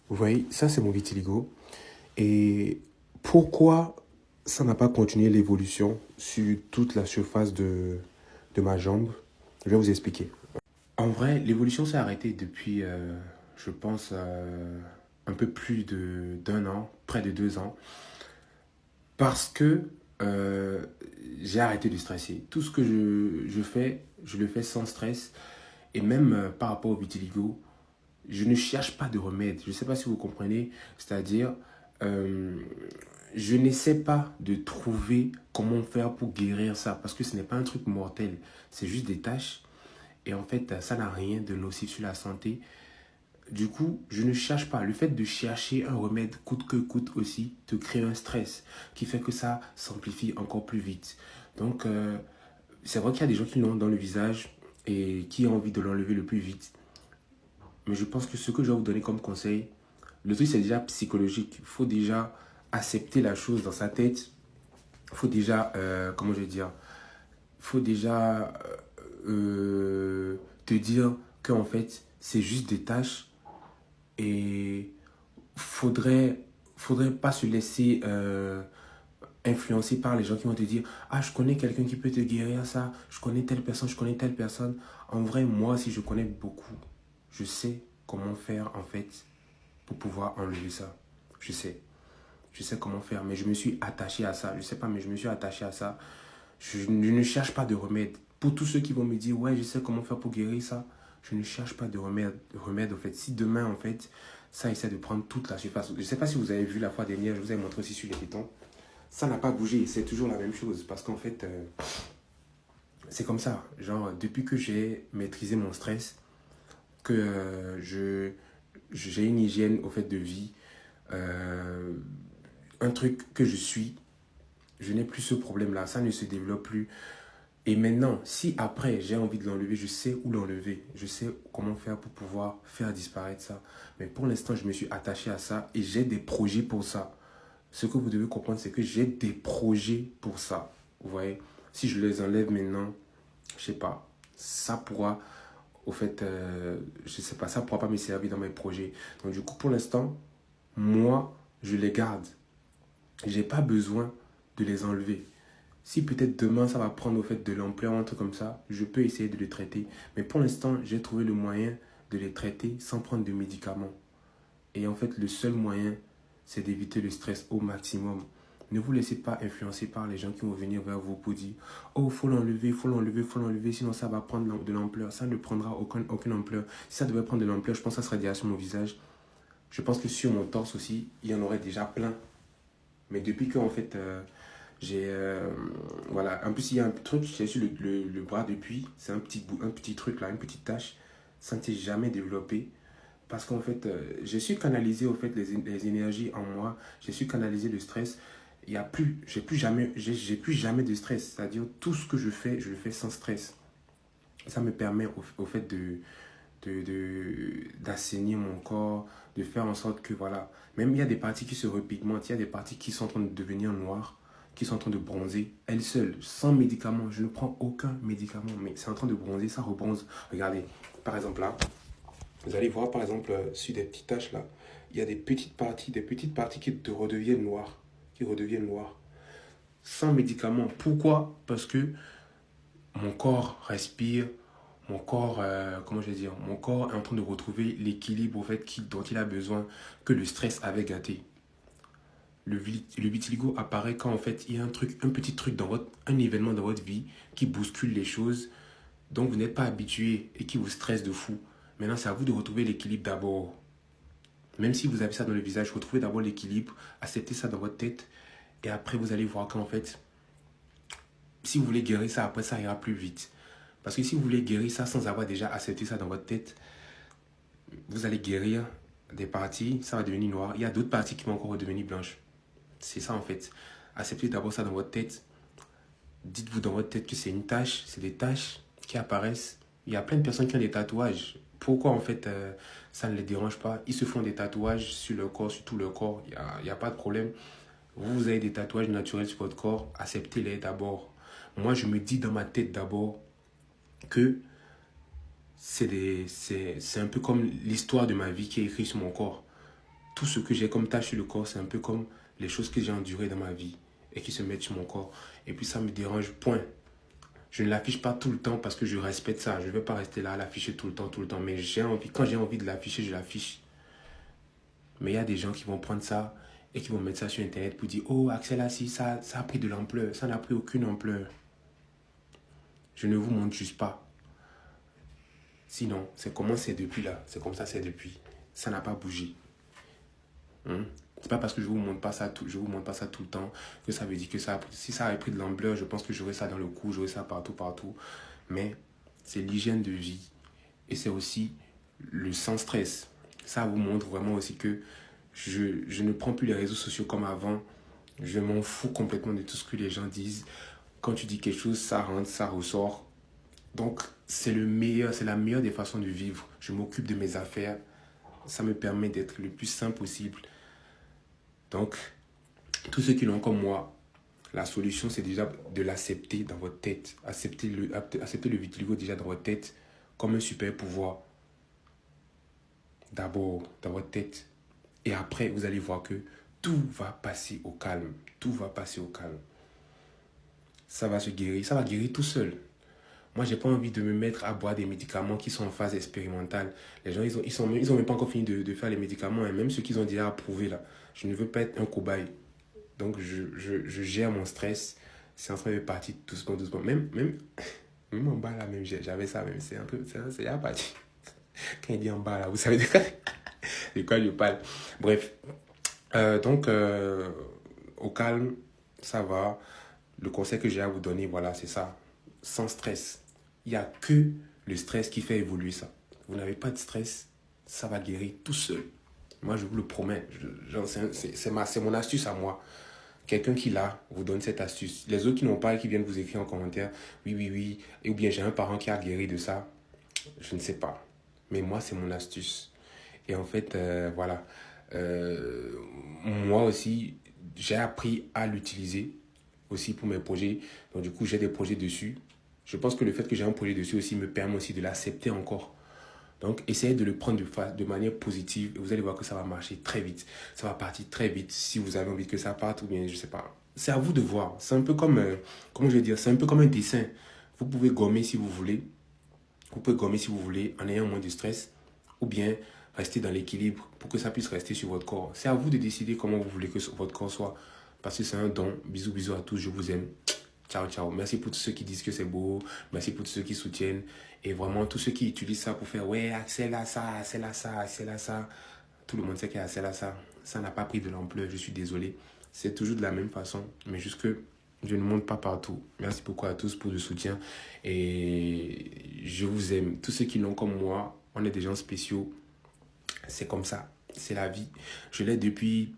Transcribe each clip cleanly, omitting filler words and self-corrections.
Vous voyez, ça c'est mon vitiligo. Et pourquoi ça n'a pas continué l'évolution sur toute la surface de ma jambe? Je vais vous expliquer. En vrai, l'évolution s'est arrêtée depuis, je pense, un peu plus d'un an, près de 2 ans, parce que euh, j'ai arrêté de stresser. Tout ce que je fais, je le fais sans stress. Et même par rapport au vitiligo, je ne cherche pas de remède. Je ne sais pas si vous comprenez. C'est-à-dire, euh, je n'essaie pas de trouver comment faire pour guérir ça. Parce que ce n'est pas un truc mortel. C'est juste des taches. Et en fait, ça n'a rien de nocif sur la santé. Du coup, je ne cherche pas. Le fait de chercher un remède coûte que coûte aussi te crée un stress qui fait que ça s'amplifie encore plus vite. Donc, c'est vrai qu'il y a des gens qui l'ont dans le visage et qui ont envie de l'enlever le plus vite. Mais je pense que ce que je vais vous donner comme conseil, le truc c'est déjà psychologique. Il faut déjà accepter la chose dans sa tête. Il faut déjà, comment je vais dire, il faut déjà te dire qu'en fait c'est juste des tâches et faudrait, faudrait pas se laisser influencer par les gens qui vont te dire ah je connais quelqu'un qui peut te guérir ça, je connais telle personne, je connais telle personne. En vrai, moi si je connais beaucoup, je sais comment faire en fait pour pouvoir enlever ça. Je sais. Je sais comment faire, mais je me suis attaché à ça. Je sais pas, mais je me suis attaché à ça. Je ne cherche pas de remède. Pour tous ceux qui vont me dire, ouais, je sais comment faire pour guérir ça, je ne cherche pas de remède en fait. Si demain, en fait, ça essaie de prendre toute la surface. Je ne sais pas si vous avez vu la fois dernière, je vous ai montré aussi sur les bétons. Ça n'a pas bougé, c'est toujours la même chose. Parce qu'en fait, c'est comme ça. Genre, depuis que j'ai maîtrisé mon stress, que j'ai une hygiène au fait de vie, euh, un truc que je suis, je n'ai plus ce problème-là, ça ne se développe plus. Et maintenant, si après j'ai envie de l'enlever, je sais où l'enlever, je sais comment faire pour pouvoir faire disparaître ça. Mais pour l'instant, je me suis attaché à ça et j'ai des projets pour ça. Ce que vous devez comprendre, c'est que j'ai des projets pour ça. Vous voyez, si je les enlève maintenant, je sais pas, ça pourra, au fait, je sais pas, ça pourra pas me servir dans mes projets. Donc du coup, pour l'instant, moi, je les garde. J'ai pas besoin de les enlever. Si peut-être demain ça va prendre au fait de l'ampleur, un truc comme ça, je peux essayer de les traiter. Mais pour l'instant, j'ai trouvé le moyen de les traiter sans prendre de médicaments. Et en fait, le seul moyen, c'est d'éviter le stress au maximum. Ne vous laissez pas influencer par les gens qui vont venir vers vous pour dire oh, faut l'enlever, faut l'enlever, faut l'enlever, sinon ça va prendre de l'ampleur. Ça ne prendra aucune ampleur. Si ça devait prendre de l'ampleur, je pense que ça serait déjà sur mon visage. Je pense que sur mon torse aussi, il y en aurait déjà plein. Mais depuis que en fait, j'ai. Voilà. En plus, il y a un truc, j'ai sur le bras depuis. C'est un petit truc là, une petite tache. Ça ne s'est jamais développé. Parce qu'en fait, j'ai su canaliser au fait, les énergies en moi. J'ai su canaliser le stress. Il y a plus, j'ai plus jamais de stress. C'est-à-dire, tout ce que je le fais sans stress. Ça me permet au fait d'assainir mon corps, de faire en sorte que, voilà, même il y a des parties qui se repigmentent, il y a des parties qui sont en train de devenir noires, qui sont en train de bronzer, elles seules, sans médicaments. Je ne prends aucun médicament, mais c'est en train de bronzer, ça rebronze. Regardez, par exemple là, vous allez voir par exemple sur des petites taches là, il y a des petites parties qui te redeviennent noires, qui redeviennent noires, sans médicaments. Pourquoi? Parce que mon corps respire, mon corps, comment je vais dire, mon corps est en train de retrouver l'équilibre au fait, dont il a besoin, que le stress avait gâté. Le vitiligo apparaît quand en fait il y a un petit truc un événement dans votre vie qui bouscule les choses, dont vous n'êtes pas habitué et qui vous stresse de fou. Maintenant, c'est à vous de retrouver l'équilibre d'abord. Même si vous avez ça dans le visage, retrouvez d'abord l'équilibre, acceptez ça dans votre tête, et après vous allez voir qu'en fait, si vous voulez guérir ça, après ça ira plus vite. Parce que si vous voulez guérir ça sans avoir déjà accepté ça dans votre tête, vous allez guérir des parties, ça va devenir noir. Il y a d'autres parties qui vont encore redevenir blanches. C'est ça en fait. Acceptez d'abord ça dans votre tête. Dites-vous dans votre tête que c'est une tâche, c'est des tâches qui apparaissent. Il y a plein de personnes qui ont des tatouages. Pourquoi en fait ça ne les dérange pas? Ils se font des tatouages sur leur corps, sur tout leur corps. Il y a pas de problème. Vous avez des tatouages naturels sur votre corps, acceptez-les d'abord. Moi, je me dis dans ma tête d'abord que c'est un peu comme l'histoire de ma vie qui est écrite sur mon corps. tout ce que j'ai comme tâche sur le corps, c'est un peu comme les choses que j'ai endurées dans ma vie et qui se mettent sur mon corps. Et puis ça me dérange, point. Je ne l'affiche pas tout le temps parce que je respecte ça. Je ne vais pas rester là à l'afficher tout le temps, tout le temps. Mais j'ai envie, quand j'ai envie de l'afficher, je l'affiche. Mais il y a des gens qui vont prendre ça et qui vont mettre ça sur Internet pour dire « Oh, Axel Assis, ça a pris de l'ampleur. Ça n'a pris aucune ampleur. » Je ne vous montre juste pas. Sinon, c'est comment c'est depuis là. C'est comme ça, c'est depuis. Ça n'a pas bougé. C'est pas parce que je vous montre pas ça tout le temps que ça veut dire que ça a pris, si ça avait pris de l'ampleur, je pense que j'aurais ça dans le cou, j'aurais ça partout. Mais c'est l'hygiène de vie et c'est aussi le sans stress. Ça vous montre vraiment aussi que je ne prends plus les réseaux sociaux comme avant. Je m'en fous complètement de tout ce que les gens disent. Quand tu dis quelque chose, ça rentre, ça ressort. Donc, c'est la meilleure des façons de vivre. Je m'occupe de mes affaires. Ça me permet d'être le plus simple possible. Donc, tous ceux qui l'ont comme moi, la solution, c'est déjà de l'accepter dans votre tête. Accepter le vitiligo déjà dans votre tête comme un super pouvoir. D'abord, dans votre tête. Et après, vous allez voir que tout va passer au calme. Tout va passer au calme. Ça va se guérir. Ça va guérir tout seul. Moi, j'ai pas envie de me mettre à boire des médicaments qui sont en phase expérimentale. Les gens, ils ont même pas encore fini de faire les médicaments. Et même ceux qu'ils ont déjà approuvés, là. Je ne veux pas être un cobaye. Donc, je gère mon stress. C'est en train de partir doucement. Même en bas, là, même, j'avais ça, même. C'est un peu, c'est déjà parti. Quand il dit en bas, là, vous savez de quoi je parle. Bref. Donc, au calme, ça va. Le conseil que j'ai à vous donner, voilà, c'est ça. Sans stress. Il n'y a que le stress qui fait évoluer ça. Vous n'avez pas de stress, ça va guérir tout seul. Moi, je vous le promets. C'est mon astuce à moi. Quelqu'un qui l'a vous donne cette astuce. Les autres qui n'ont pas et qui viennent vous écrire en commentaire, oui, ou bien j'ai un parent qui a guéri de ça, je ne sais pas. Mais moi, c'est mon astuce. Et en fait, voilà. Moi aussi, j'ai appris à l'utiliser aussi pour mes projets. Donc du coup, j'ai des projets dessus. Je pense que le fait que j'ai un projet dessus aussi me permet aussi de l'accepter encore. Donc, essayez de le prendre de manière positive et vous allez voir que ça va marcher très vite. Ça va partir très vite si vous avez envie que ça parte ou bien, je sais pas. C'est à vous de voir. C'est un peu comme, comment je vais dire, c'est un peu comme un dessin. Vous pouvez gommer si vous voulez. Vous pouvez gommer si vous voulez en ayant moins de stress ou bien rester dans l'équilibre pour que ça puisse rester sur votre corps. C'est à vous de décider comment vous voulez que votre corps soit parce que c'est un don. Bisous à tous, je vous aime. Ciao. Merci pour tous ceux qui disent que c'est beau. Merci pour tous ceux qui soutiennent. Et vraiment, tous ceux qui utilisent ça pour faire « Ouais, Axel a ça, Axel a ça, Axel a ça. » Tout le monde sait qu'Axel a ça. Ça n'a pas pris de l'ampleur, je suis désolé. C'est toujours de la même façon, mais juste que je ne monte pas partout. Merci beaucoup à tous pour le soutien. Et je vous aime. Tous ceux qui l'ont comme moi, on est des gens spéciaux. C'est comme ça. C'est la vie. Je l'ai depuis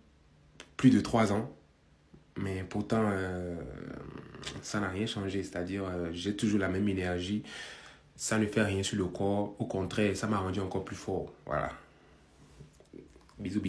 plus de 3 ans. Mais pourtant, ça n'a rien changé. C'est-à-dire, j'ai toujours la même énergie. Ça ne fait rien sur le corps. Au contraire, ça m'a rendu encore plus fort. Voilà. Bisous.